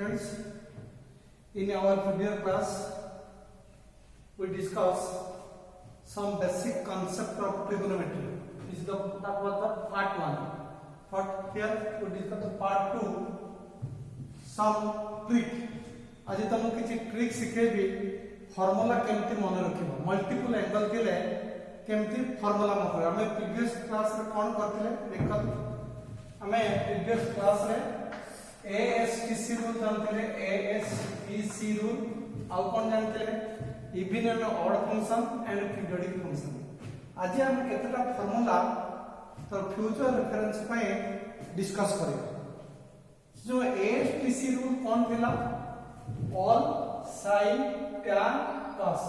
students. In our previous class, we discussed some basic concept of trigonometry. This is that was the part 1. But here we discuss the part 2. Some trick. आज तुमको किसी trick सिखेबी formula केमती मन रखिबो multiple angle केले केमती formula मन हमें previous class रे कोन करथिले देखत हमें प्रीवियस क्लास रे ASTC रूल जानथिले ASTC रूल आउ कोन जानथिले even and odd function and periodic function आज हम केतटा फॉर्मूला तो फ्यूचर रेफरेंस पे डिस्कस करियो जो ASTC रूल कोन थिला all sin tan cos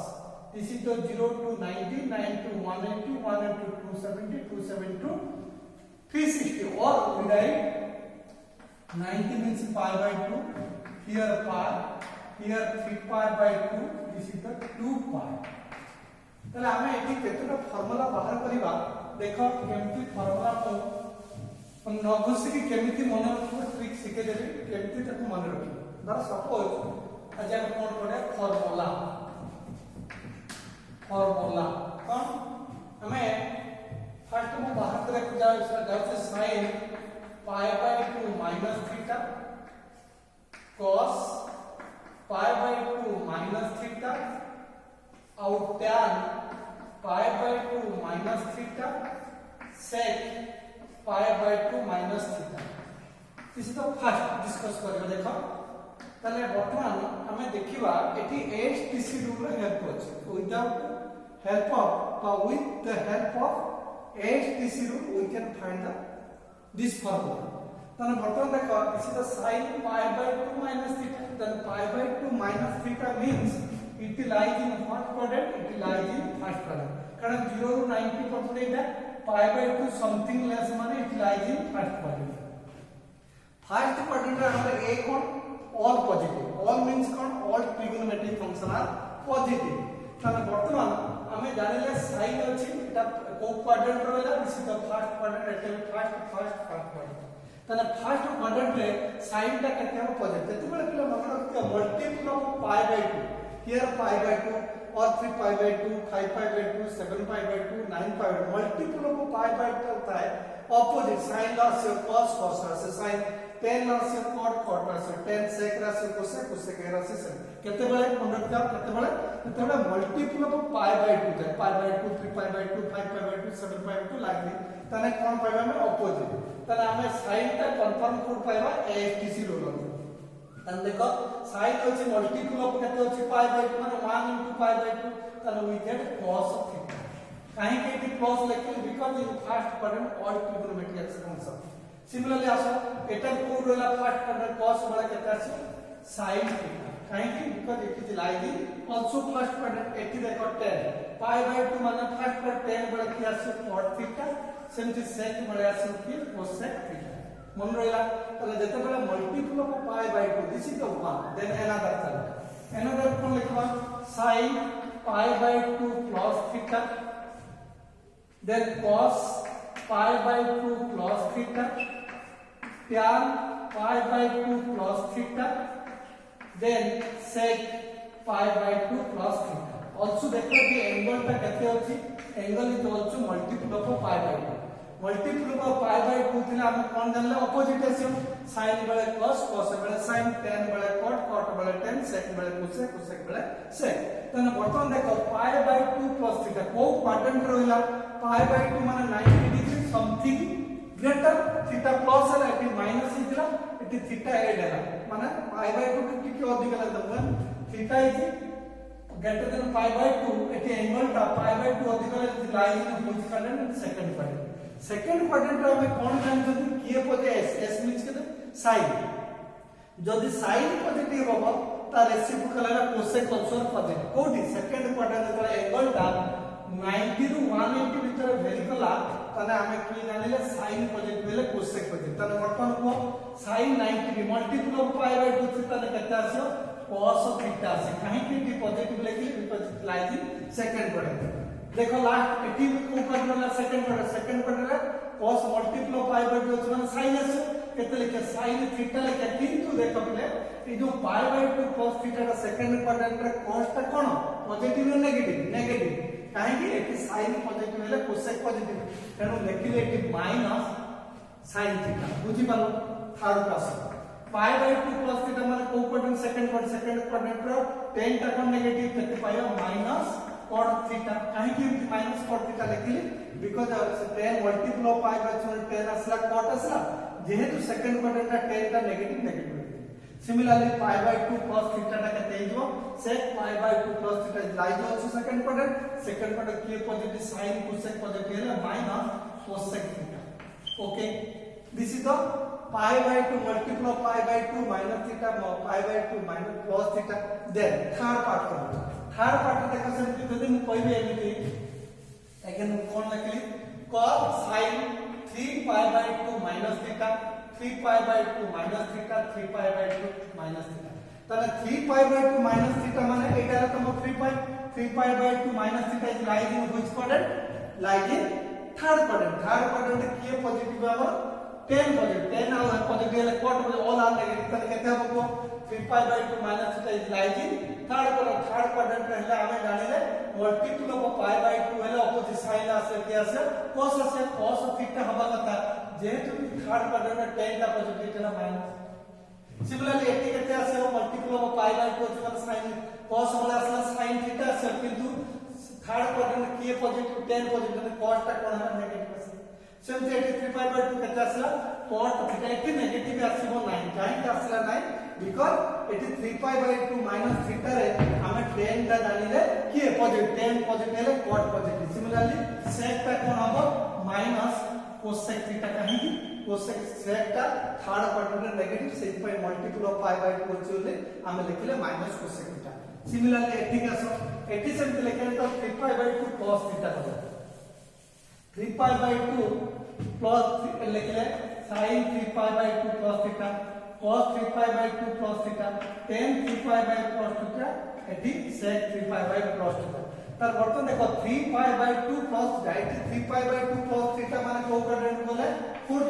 this is the 0 to 90 9 to 180 1 to 270 270 to 360 or we write 90 means pi by 2 here pi here 3 pi by 2 this is the 2 pi तले हमें एठी केतटा formula बाहर करिबा देखो केमती फार्मूला को न घोसी की केमती मन रखिबो ट्रिक सिखे देबे केमती ताको मन रखिबो धर सपोज आज हम कोन पढे फार्मूला कौन हमें फर्स्ट में बाहर तरफ जाओ sin pi by 2 minus theta cos pi by 2 minus theta और tan pi by 2 minus theta sec pi by 2 minus theta इसी तो फर्स्ट डिस्कस करियो देखो तले वर्तमान हमें देखिबा एठी ASTC रूल रे हेल्प अछि without help of or with the help of ASTC rule we can find this formula. Then bottom देखो this is the sin pi by 2 minus theta. Then pi by 2 minus theta means it lies in what quadrant? It lies in first quadrant. कारण 0 to 90 percent इटा pi by 2 something less माने it lies in first quadrant. First quadrant रे हमर a cone all positive. All means cone all trigonometric function are positive. तने वर्तमान हमें जानिले sin अछि एटा को क्वाड्रेंट रहला this is the first quadrant Etah first quadrant तने फर्स्ट क्वाड्रेंट रे sin ता केते हो पॉजिटिव तेते बेले पिला मन रखियो multiple of pi by 2 here pi by 2 और 3 pi by 2 5 pi by 2 7 pi by 2 9 pi by 2 multiple of pi by 2 होता है ऑपोजिट sin लॉस से cos से sin tan लॉस से cot से tan sec से cosec से sin केते बेले मन रखियो केते बेले मल्टीपल ऑफ pi by 2 है pi by 2 3 pi by 2 5 pi by 2 7 pi by 2 लागली तने कोन पाइबा में ऑपोजिट तने हमें sin ता कंफर्म कोड पाइबा ASTC रूल तने देखो sin होछि मल्टीपल ऑफ केते होछि pi by 2 माने 1 into pi by 2 तने we get cos of theta काहे के इट क्लोज लिखिल because in first quadrant all trigonometric function similarly आसो एटा कोड रहला फर्स्ट क्वाड्रेंट cos वाला केते आसी sin थीटा काहे कि because it is like in also first quadrant eighty देखो 10 pi by 2 माने फर्स्ट क्वाड्रेंट 10 बड़ा की आसी cot थीटा सेमति sec बड़ा आसी कि cosec थीटा मन रहला तले जते बेला multiple of pi by 2 this is the one then another कोन लिखबा sin pi by 2 plus theta then cos pi by 2 plus theta tan pi by 2 plus theta then sec pi by 2 plus theta also देखो कि angle ता केते होची angle is also multiple of pi by 2 multiple of pi by 2 थिला हम कोन जानले opposite एसियम sin बेले cos बेले sin tan बेले cot बेले tan sec बेले cosec बेले sec तने वर्तमान देखो pi by 2 plus theta को क्वाड्रेंट रहला pi by 2 माने 90 degree something greater theta plus है एटी माइनस इतला एटी थीटा ऐड है माने pi by 2 के अधिक लगदम theta is greater than pi by 2 एटी एंगल ता pi by 2 अधिक लग line in first quadrant second quadrant रे हमें कोन जानछथि किए पजे s मींस के sin जदि sin पॉजिटिव होबो ता रेसिप्रोकल है cosec आल्सो पॉजिटिव कोडी सेकंड क्वाड्रेंट रे एंगल ता 90 ରୁ 180 ভিতরে ভেরি কলা তাহলে আমি কি জানিলে sin পজিটিভ হলে cosec পজিটিভ তাহলে বর্তমান কো sin 90 multiple of pi by 2 theta তাহলে কেতে আসিও cos of theta আসে কাहे कि टी पॉजिटिव लेखिले because it lies in second quadrant देखो लास्ट एटी को quadrant second quadrant cos multiple of pi by 2 माने sin आसे केते लिखे sin थीटा लिखे किंतु देखो पिले ए जो पाई बाय 2 cos थीटा का सेकंड क्वाड्रेंट रे cos ता कोन पॉजिटिव ना नेगेटिव काहे कि एटी sin पॉजिटिव हेले cosec पॉजिटिव तेनु लिखिले एटी माइनस sin थीटा बुझी पालो third class pi by 2 cos theta माने को क्वाड्रेंट सेकंड क्वाड्रेंट रो tan ता कोन नेगेटिव केते पायो माइनस cot थीटा काहे कि माइनस cot थीटा लिखिले because tan multiple of pi by 2 tan असला cot असला जेहेतु सेकंड क्वाड्रेंट ता tan ता negative similarly pi by 2 cos theta ता केते हिजो sec pi by 2 cos theta lies also second quadrant के पॉजिटिव sin cosec पॉजिटिव है minus cosec theta okay this is the pi by 2 multiple of pi by 2 minus theta pi by 2 minus cos theta then third part देखो सेमति जदि मु कहबे एमिति again कोन लिखली cos sin 3 pi by 2 minus theta 3 pi by 2 minus theta 3 pi by 2 minus theta तने 3 pi by 2 minus theta माने एटा तम 3 pi by 2 minus theta is lies in which quadrant lies in third quadrant के positive हमर 10 positive 10 आ positive ले cot all are negative तने केते हमको 3 pi by 2 minus theta is lies in third quadrant रहले हमें जानिले मल्टीपल ऑफ पाई बाय 2 हेले opposite sign आसे के आसे cos थीटा हबा कथा जेहेतु थर्ड क्वाड्रेंट में 10 का पॉजिटिव तना माइनस सिमिलरली एटी केते आसे मल्टीपल ऑफ पाई बाय 2 जन साइन cos वाला असला साइन थीटा आसे किंतु थर्ड क्वाड्रेंट के पॉजिटिव 10 पॉजिटिव cos ता कोन है नेगेटिव आसे सेमति एटी 3 पाई बाय 2 केते आसला cot थीटा एटी नेगेटिव आसीबो 9 काहे आसला 9 because eighty 3 pi by 2 minus theta रे हमें 10 ता जानिले के पॉजिटिव 10 पॉजिटिव हेले cot पॉजिटिव सिमिलरली sec ता कोन हबो माइनस cosec थीटा काहे कि cosec sec ता थर्ड क्वाड्रेंट नेगेटिव सेइ pi multiple of pi by 2 होले हमें लिखले माइनस cosec थीटा सिमिलरली एटी का सो एटी से लिखले तो 3 पाई बाय 2 cos थीटा हो 3 पाई बाय 2 प्लस लिखले sin 3 pi by 2 cos theta cos 3 pi by 2 cos theta tan 3 pi bye cos theta eighty sec 3 pi bye cos theta तर बर्तन देखो 3 pi by 2 cos theta eighty 3 pi by 2 cos theta माने को quadrant बोले fourth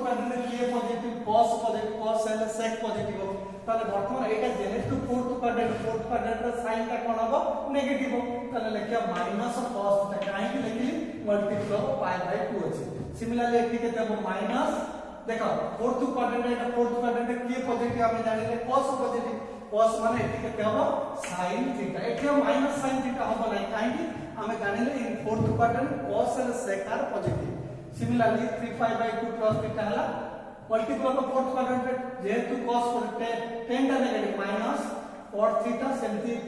quadrant में के positive cos है sec positive हो ताले बर्तमान एटा जेनेटु फोर्थ क्वाड्रेंट रे साइन ता कोन हबो नेगेटिव हो ताले लेखिया माइनस cos थीटा काहे कि लिखली मल्टीपल ऑफ पाई बाय 2 अछि सिमिलरली एटी के देबो माइनस देखो फोर्थ क्वाड्रेंट के पॉजिटिव हम जानिले cos पॉजिटिव cos माने एटी के हबो sin थीटा एटी माइनस sin थीटा हबो नै काहे कि हम जानिले in fourth quadrant cos and sec are positive similarly 3 pi by 2 cos theta हला मल्टीपल ऑफ फोर्थ क्वाड्रेंट जेहेतु cos पर 10 टा नेगेटिव माइनस cot थीटा सेमति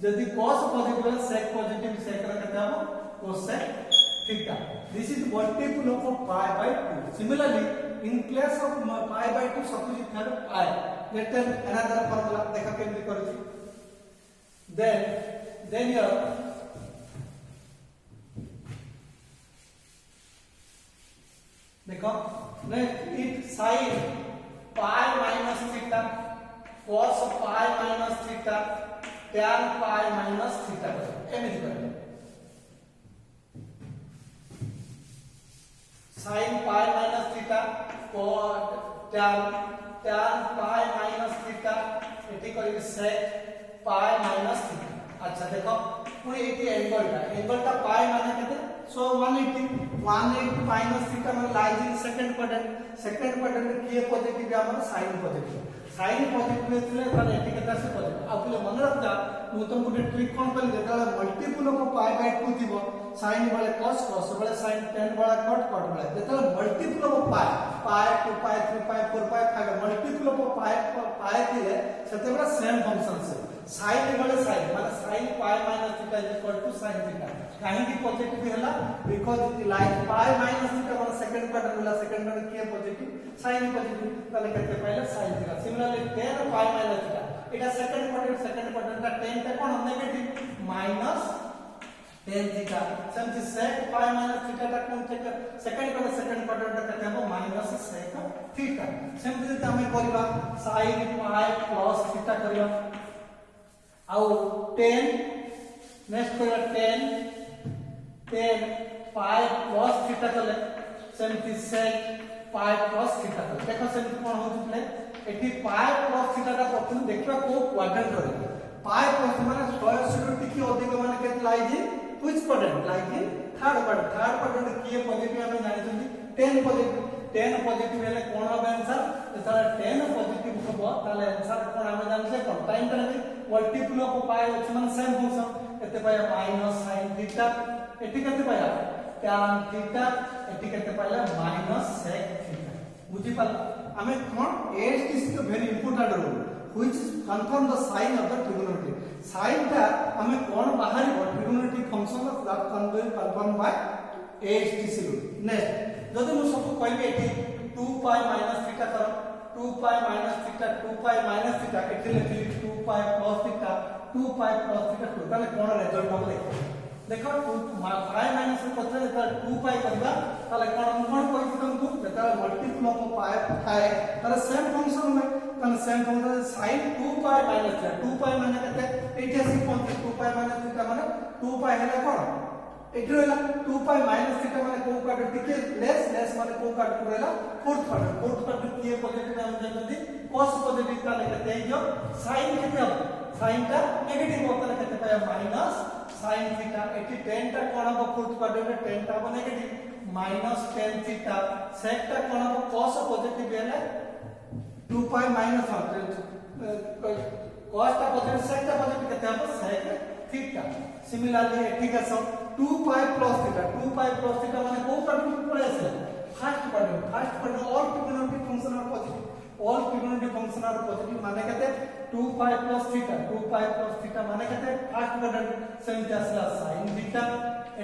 यदि cos पॉजिटिव है sec पॉजिटिव sec रा केते हबो cosec theta this is multiple of pi by 2 similarly in place of pi by 2 substitute have pi let's take another formula देखा केमति करछि then here देखो next it sin pi minus theta cos pi minus theta tan pi minus theta एमति कर sin pi minus theta cot tan pi minus theta eighty करिवे sec pi minus theta अच्छा देखो पुनी eighty angle ता pi माने केते सो 180 minus theta माने lies in second quadrant के पॉजिटिव हमर sin पॉजिटिव थिले ताले एटी केते से पॉजिटिव आपले मन रखता मु तुमको एक ट्रिक कोन कली जेता मल्टीपल ऑफ pi by 2 थिबो sin वाले cos वाले sin tan वाला cot वाला जेता multiple of pi 2 pi 3 pi 4 pi 5 multiple of pi थिले सेते बड़ा सेम फंक्शन से sin वाले sin माने sin pi minus theta is equal to sin theta काहे की पॉजिटिव हैला because it like pi minus theta वाला सेकंड क्वाड्रेंट वाला सेकंड क्वाड्रेंट के पॉजिटिव sin पॉजिटिव ताले कहते पहले sin theta similarly tan pi minus theta एटा सेकंड क्वाड्रेंट का tan ता कोन नेगेटिव माइनस tan थीटा समझ sec pi minus theta ता कोन थीटा सेकंड क्वाड्रेंट का कहबो माइनस sec थीटा समझ जे हमें करबा sin pi plus theta करबा आउ tan नेक्स्ट करबा tan pi plus theta कले समझ sec पाई प्लस थीटा देखो से कोन होतले एठी पाई प्लस थीटा का प्रथम देखबा को क्वाड्रेंट रे पाई प्लस माने 180 टिकी अधिक माने केत लाइजी which quadrant Laiji third quadrant किए पॉजिटिव हम जानि छथि 10 पॉजिटिव हेले कोन হবে आंसर जेतले 10 पॉजिटिव होबो ताले आंसर कोन हम जानले कोन टाइम करे मल्टीपल ऑफ पाई अछि माने सेम फंक्शन एते पाया माइनस sin थीटा एठी केते पाया tan थीटा एठी केते पाया माइनस sec थीटा बुझी पाल हमें कोन एट is the very important role which is confirm the sign of the trigonometry sign ता हमें कोन बाहर trigonometry function of that confirm by HTC rule next जदि मु सब कहबे एठी 2 पाई माइनस थीटा कर 2 pi minus theta 2 pi minus theta एठी लिखली 2 pi plus theta 2 pi plus theta total कोन रिजल्ट हम देखो 2 पाई माइनस पत्र जेता 2 पाई करबा ताले कोन कहि तुमको जेता मल्टीपल ऑफ पाई थाए ताले सेम फंक्शन में ताले same function sin 2 pi minus 2 पाई माने कते 80 पॉइंट 2 पाई माइनस थीटा माने 2 पाई हेला कोन एठी रहला 2 पाई माइनस थीटा माने को काट टिके लेस माने को काट रहला फोर्थ क्वाड्रेंट किए पॉजिटिव हम जानते cos पॉजिटिव का लेते हैं जो sin केते हो sin ता नेगेटिव होता है केते पाया माइनस sin थीटा एठी 10 ता कोन हो फोर्थ क्वाड्रेंट 10 ता हो नेगेटिव माइनस 10 थीटा sec ता कोन हो cos पॉजिटिव हेले 2 पाई माइनस cos ता पॉजिटिव sec ता पॉजिटिव केते हो sec थीटा सिमिलरली एठी का सब 2 पाई प्लस थीटा माने को क्वाड्रेंट पड़े आसे first quadrant all trigonometric function are positive माने कहते 2 पाई प्लस थीटा माने कहते फर्स्ट क्वाड्रेंट सेमति आसला sin थीटा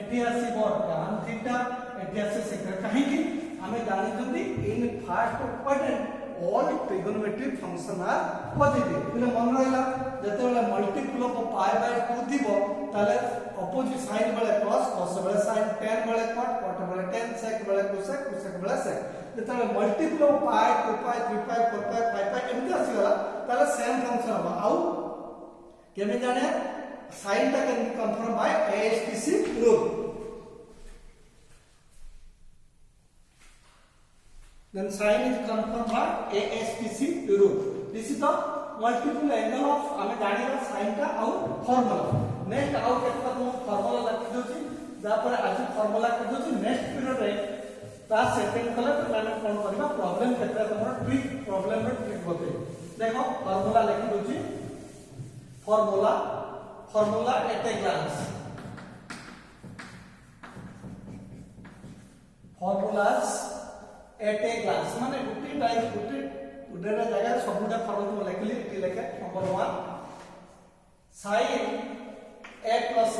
एठी आसी tan थीटा एठी आसी sec काहे कि हमें जानि जंदी in first quadrant all trigonometric function are positive बोले मन रहला जते बेला मल्टीपल ऑफ पाई बाय 2 थिबो ताले अपोजिट साइन बेले cos बेले sin tan बेले cot बेले tan sec बेले cosec बेले sec जते मल्टीपल ऑफ पाई 2 पाई 3 पाई 4 पाई 5 पाई एमती आसी गला ताले सेम फंक्शन हबा आउ केमे जाने sin ता can be confirm by ASTC rule then sin is confirmed by ASTC rule this is the multiple angle of हमें जानिबा sin का आउ फार्मूला नेक्स्ट आउ केतना हम फार्मूला लिखि दोची जा पर आज फार्मूला लिखि दोची नेक्स्ट पीरियड रे ता सेकंड कलर मैंने कोन करबा प्रॉब्लम केतना हमर ट्रिक प्रॉब्लम रे ट्रिक होते देखो फार्मूला लिखि दोची formula at a glance formulas at a glass माने गुटी टाइप गुटे जगह सबुटा फार्मूला लिखली एटी लेखे number 1 sin a plus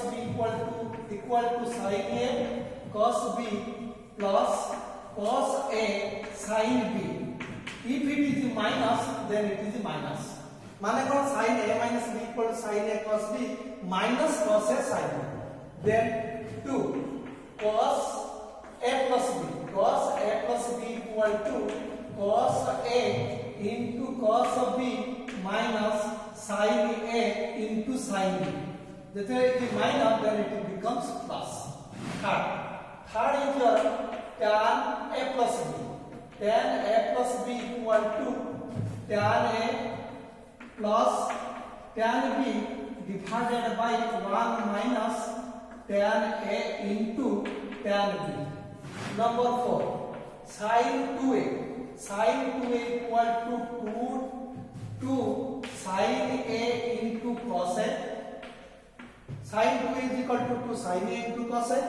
b equal to sin a cos b plus cos a sin b if it is minus then it is minus माने कोन sin a minus b equal to sin a cos b minus cos a sin b then 2 cos a plus b equal to cos a into cos b minus sin a into sin b. That it is minus, then it becomes plus. Third is your tan a plus b. Tan a plus b equal to tan a plus tan b divided by 1 minus tan a into tan b. Number 4, sin 2a equal to 2 sin a into cos a. sin 2a is equal to 2 sin a into cos a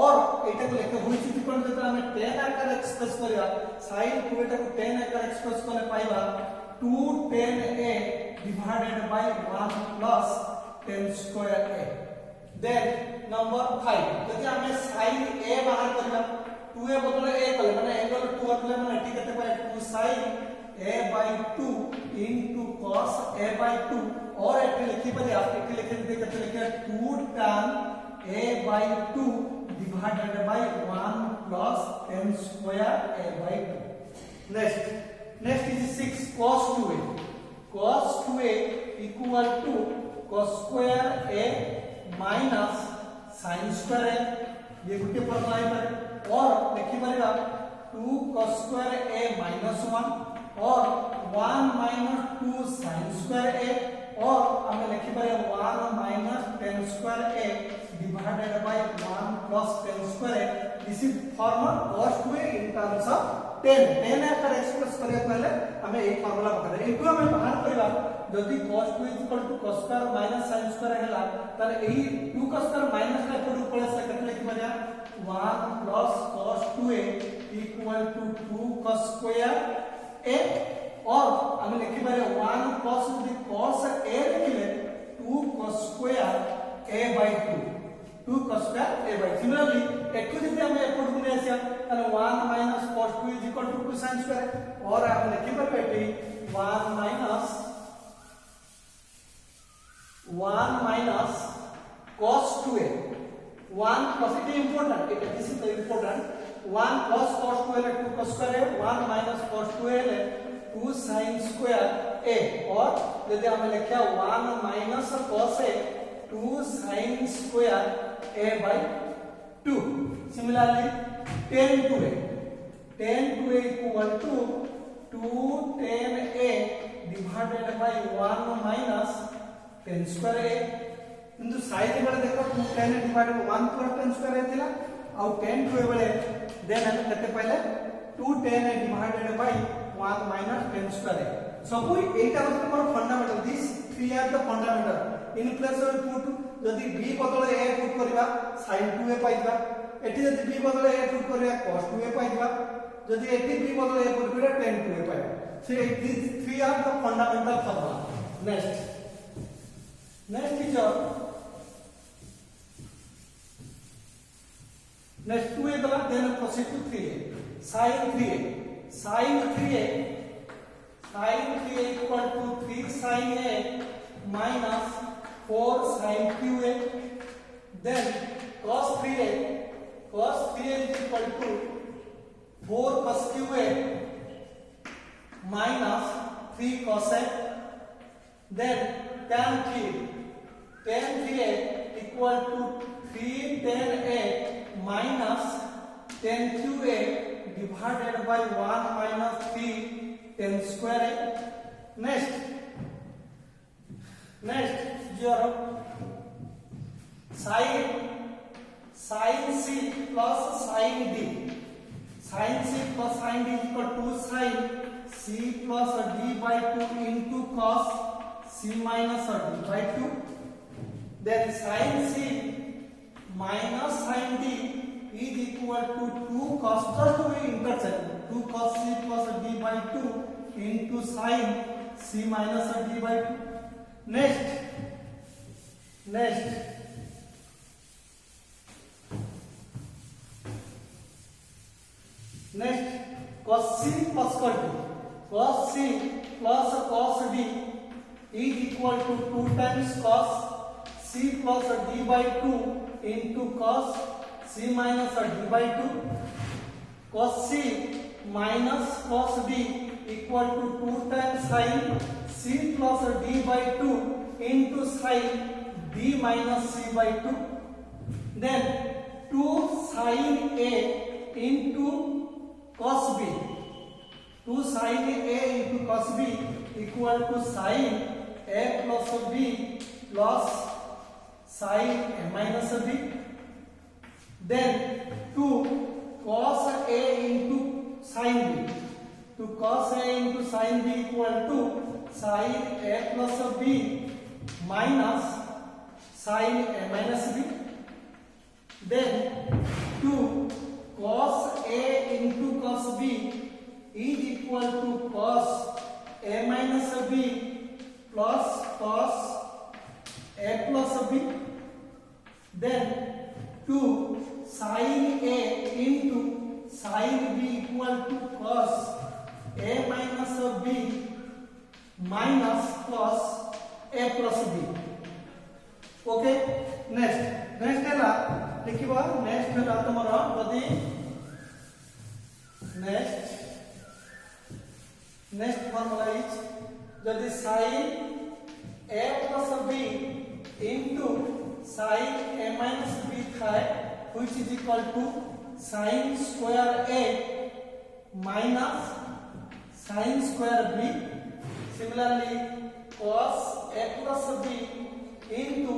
और एटा को लेके होई चित्र कोन जेता हमें tan आकार express करिया sin 2a को tan आकार एक्सप्रेस करले पाइबा 2 tan a divided by 1 plus tan square a. Then number 5 जति हमें sin a बाहर करिया 2a बदले a कले माने एंगल 2 कले माने एटी केते पाए 2 sin a by 2 into cos a by 2 और एटी लिखि परे आप एटी लिखि दे केते लिखे 2 tan a by 2 divided by 1 plus tan square a by 2. Next is 6 cos 2a equal to cos square a minus sin square a ये गोटे formula है पर और लिखि परिबा 2 cos square a minus 1 और 1 minus 2 sin square a और हमें लिखि परिबा 1 minus tan square a divided by 1 plus tan square a. This is formula cos 2a in terms of tan आकर एक्सप्रेस करिया पहले हमें एक फार्मूला पकड़े एटू हमें बाहर करबा जदी cos 2 cos square minus sin square हैला ताले एही 2 cos square minus का एपटू पळे से कते लिखि बजा 1 plus cos 2a equal to 2 cos square a और हमें लिखि बारे 1 plus जदी cos a लिखिले 2 cos square a by 2 cos square a by similarly एटू जदी हम एपटू ने आसिया ताले 1 minus cos 2 is equal to 2 sin square और हम लिखि बारे eighty 1 minus cos 2a 1 cos it is important this is very important 1 cos 2a 2 cos square a 1 minus cos 2a 2 sin square a और यदि हमें लिखा 1 minus cos a 2 sin square a by 2 similarly tan 2a equal to 2 tan a divided by 1 minus tan square a किंतु side बेले देखो 2 tan divided 1 plus tan square a थिला और tan 2 बेले देन हम कते पहले 2 tan a divided by 1 minus tan square a सब एटा बस हमर fundamental this 3 are the fundamental in place of put यदि b बदले a पुट करबा sin 2a पाइबा एठी यदि b बदले a पुट करबा cos 2a पाइबा यदि एठी b बदले a पुट करबा tan 2a पाइबा so this 3 are the fundamental formula next is next 2a गला then proceed to 3a sin 3a equal to 3 sin a minus 4 sin 2a then cos 3a is equal to 4 cos qa minus 3 cos a then tan 3a equal to 3 tan a minus tan qa divided by 1 minus 3 tan square a. Next your sin c plus sin d. Sin c plus sin d is equal to sin c plus d by 2 into cos c minus d by 2. Then sin c minus sin d is equal to 2 cos, just to be intercept, 2 cos c plus d by 2 into sin c minus d by 2. Next cos c plus cos d. Cos c plus cos d is equal to 2 times cos c plus d by 2 into cos c minus d by 2. Cos c minus cos d equal to 2 times sin c plus d by 2 into sin d minus c by 2. Then 2 sin a into cos b. 2 sin a into cos b equal to sin a plus b plus sin a minus b. Then 2 cos a into sin b. To cos a into sin b equal to sin a plus b minus sin a minus b. Then 2 cos a into cos b is equal to cos a minus b plus cos a plus b. Then 2 sin a into sin b equal to cos a minus b minus cos a plus b. Okay, next है ला लिखिबा next है तमरा यदि next formula is यदि sin a plus b into sin a minus b थाए which is equal to sin square A minus sin square B. Similarly, cos A plus B into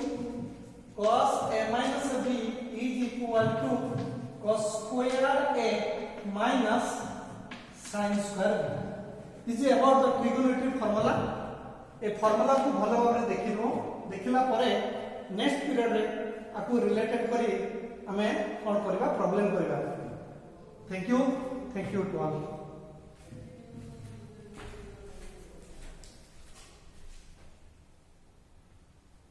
cos A minus B is equal to cos square A minus sin square B. This is about the trigonometry formula. A formula को भलो भाव देखिनो देखिला परे next period रे आकु related करी हमें कोन करबा problem करबा. Thank you to all.